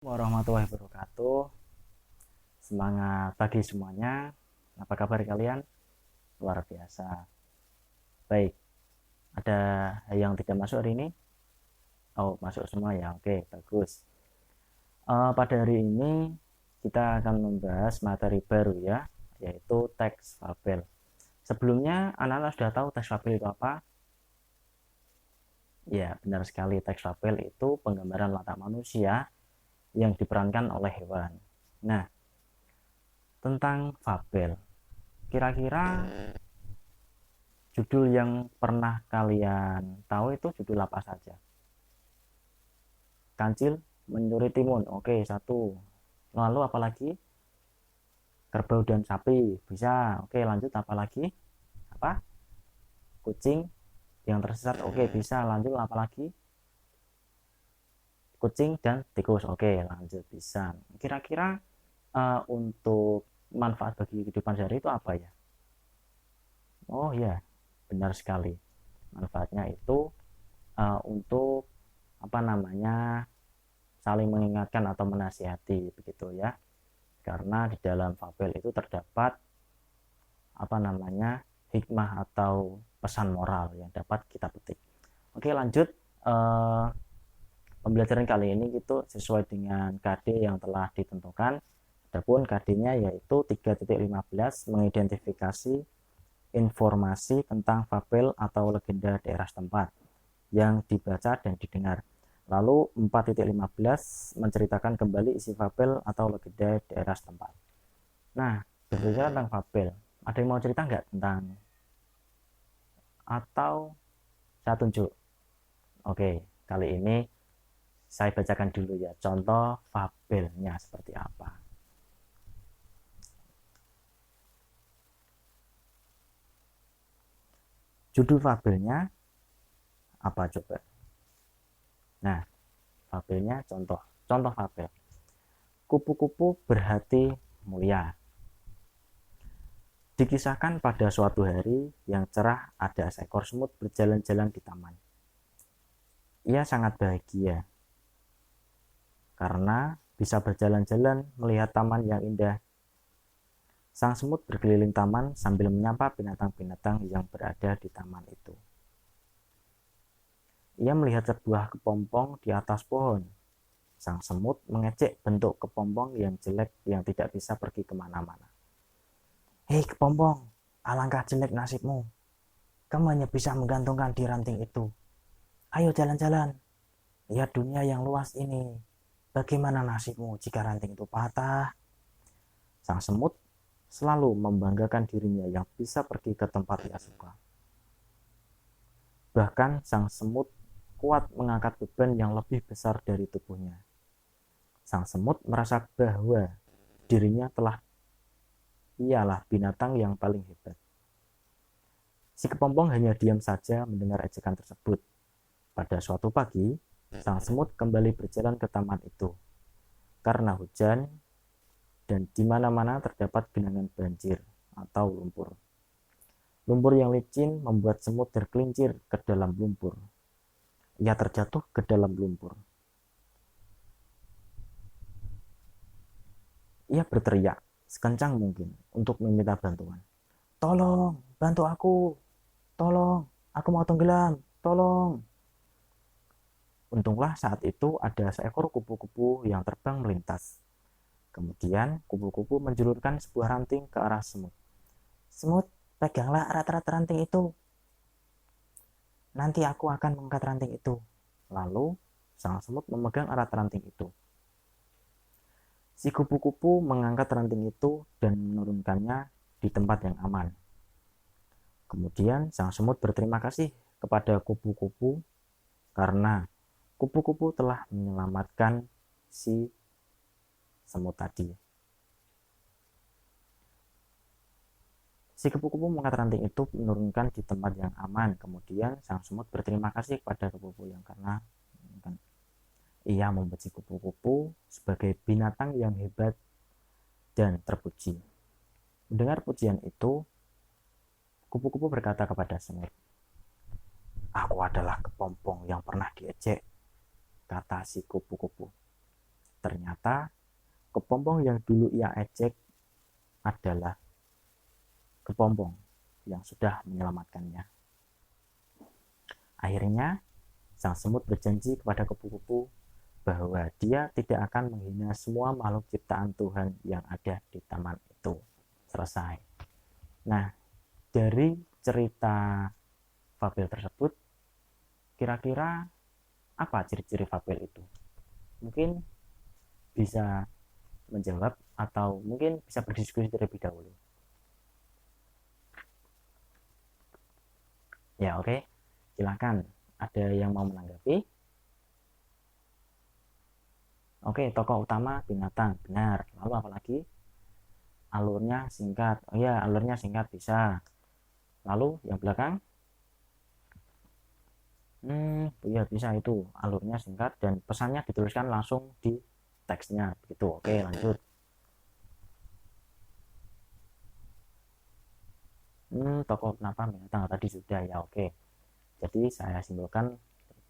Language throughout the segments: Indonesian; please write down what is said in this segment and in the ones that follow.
Warahmatullahi wabarakatuh. Semangat pagi semuanya. Apa kabar kalian? Luar biasa. Baik, ada yang tidak masuk hari ini? Oh, masuk semua ya. Oke, bagus. Pada hari ini kita akan membahas materi baru ya, yaitu teks fabel. Sebelumnya anak-anak sudah tahu teks fabel itu apa? Ya, benar sekali. Teks fabel itu penggambaran watak manusia yang diperankan oleh hewan. Nah, tentang fabel. Kira-kira judul yang pernah kalian tahu itu judul apa saja? Kancil mencuri timun. Oke, satu. Lalu apalagi? Kerbau dan sapi. Bisa. Oke, lanjut apalagi? Apa? Kucing yang tersesat. Oke, bisa. Lanjut apalagi? Kucing dan tikus. Oke, lanjut bisa. Kira-kira untuk manfaat bagi kehidupan sehari itu apa ya? Oh ya, benar sekali. Manfaatnya itu untuk apa namanya, saling mengingatkan atau menasihati begitu ya, karena di dalam fabel itu terdapat apa namanya, hikmah atau pesan moral yang dapat kita petik. Oke, lanjut. eh, Pembelajaran kali ini itu sesuai dengan KD yang telah ditentukan. Adapun KD-nya yaitu 3.15, mengidentifikasi informasi tentang fabel atau legenda daerah setempat yang dibaca dan didengar. Lalu 4.15, menceritakan kembali isi fabel atau legenda daerah setempat. Nah, berbicara tentang fabel, ada yang mau cerita nggak tentang, atau saya tunjuk? Oke, kali ini saya bacakan dulu ya contoh fabelnya seperti apa. Judul fabelnya apa coba? Nah, fabelnya contoh fabel. Kupu-kupu berhati mulia. Dikisahkan pada suatu hari yang cerah, ada seekor semut berjalan-jalan di taman. Ia sangat bahagia karena bisa berjalan-jalan melihat taman yang indah. Sang semut berkeliling taman sambil menyapa binatang-binatang yang berada di taman itu. Ia melihat sebuah kepompong di atas pohon. Sang semut mengecek bentuk kepompong yang jelek yang tidak bisa pergi kemana-mana. Hei kepompong, alangkah jelek nasibmu. Kamu hanya bisa menggantungkan di ranting itu. Ayo jalan-jalan, lihat dunia yang luas ini. Bagaimana nasibmu jika ranting itu patah? Sang semut selalu membanggakan dirinya yang bisa pergi ke tempat ia suka. Bahkan sang semut kuat mengangkat beban yang lebih besar dari tubuhnya. Sang semut merasa bahwa dirinya ialah binatang yang paling hebat. Si kepompong hanya diam saja mendengar ejekan tersebut. Pada suatu pagi, sang semut kembali berjalan ke taman itu. Karena hujan dan di mana-mana terdapat genangan banjir atau lumpur. Lumpur yang licin membuat semut tergelincir ke dalam lumpur. Ia terjatuh ke dalam lumpur. Ia berteriak sekencang mungkin untuk meminta bantuan. Tolong, bantu aku. Tolong, aku mau tenggelam. Tolong. Untunglah saat itu ada seekor kupu-kupu yang terbang melintas. Kemudian kupu-kupu menjulurkan sebuah ranting ke arah semut. Semut, peganglah erat-erat ranting itu. Nanti aku akan mengangkat ranting itu. Lalu sang semut memegang erat ranting itu. Si kupu-kupu mengangkat ranting itu dan menurunkannya di tempat yang aman. Kemudian sang semut berterima kasih kepada kupu-kupu karena kupu-kupu telah menyelamatkan si semut tadi. Si kupu-kupu mengangkat ranting itu menurunkan di tempat yang aman. Kemudian sang semut berterima kasih kepada kupu-kupu yang karena ia memuji kupu-kupu sebagai binatang yang hebat dan terpuji. Mendengar pujian itu, kupu-kupu berkata kepada semut, "Aku adalah kepompong yang pernah diejek," kata si kupu-kupu. Ternyata kepompong yang dulu ia ejek adalah kepompong yang sudah menyelamatkannya. Akhirnya, sang semut berjanji kepada kupu-kupu bahwa dia tidak akan menghina semua makhluk ciptaan Tuhan yang ada di taman itu. Selesai. Nah, dari cerita fabel tersebut, kira-kira apa ciri-ciri fabel itu? Mungkin bisa menjawab atau mungkin bisa berdiskusi terlebih dahulu. Ya, oke. Silakan. Ada yang mau menanggapi? Oke, tokoh utama binatang. Benar. Lalu apa lagi? Alurnya singkat. Oh ya, alurnya singkat bisa. Lalu yang belakang? Ya bisa itu. Alurnya singkat dan pesannya dituliskan langsung di teksnya. Begitu. Oke, lanjut. Tokoh kenapa binatang tadi sudah ya. Oke. Jadi saya simpulkan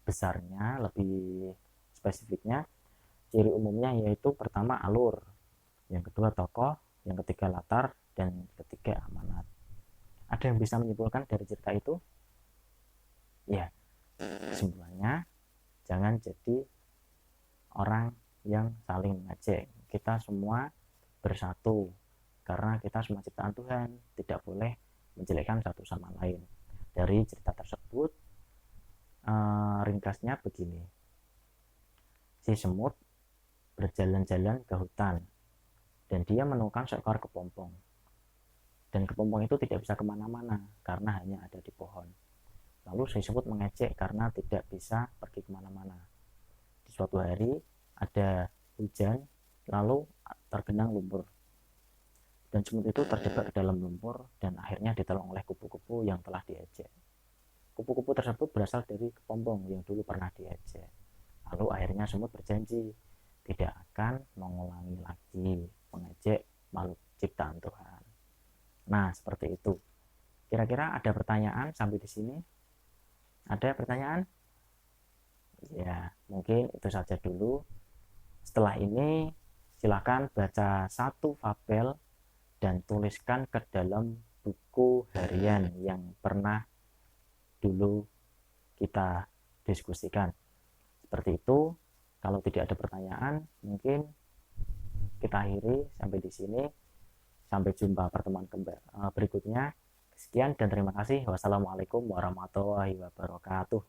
besarnya, lebih spesifiknya. Ciri umumnya yaitu pertama alur, yang kedua tokoh, yang ketiga latar, dan ketiga amanat. Ada yang bisa menyimpulkan dari cerita itu? Ya, kesimpulannya jangan jadi orang yang saling mengejek. Kita semua bersatu karena kita semua ciptaan Tuhan, tidak boleh menjelekkan satu sama lain. Dari cerita tersebut, ringkasnya begini. Si semut berjalan-jalan ke hutan dan dia menemukan seekor kepompong. Dan kepompong itu tidak bisa kemana-mana karena hanya ada di pohon. Lalu si semut mengejek karena tidak bisa pergi kemana-mana. Di suatu hari ada hujan, lalu tergenang lumpur. Dan semut itu terjebak ke dalam lumpur dan akhirnya ditolong oleh kupu-kupu yang telah diejek. Kupu-kupu tersebut berasal dari kepompong yang dulu pernah diejek. Lalu akhirnya semut berjanji tidak akan mengulangi lagi mengejek makhluk ciptaan Tuhan. Nah, seperti itu. Kira-kira ada pertanyaan sampai di sini? Ada pertanyaan? Ya, mungkin itu saja dulu. Setelah ini, silakan baca satu fabel dan tuliskan ke dalam buku harian yang pernah dulu kita diskusikan. Seperti itu. Kalau tidak ada pertanyaan, mungkin kita akhiri sampai di sini. Sampai jumpa pertemuan berikutnya. Sekian dan terima kasih. Wassalamualaikum warahmatullahi wabarakatuh.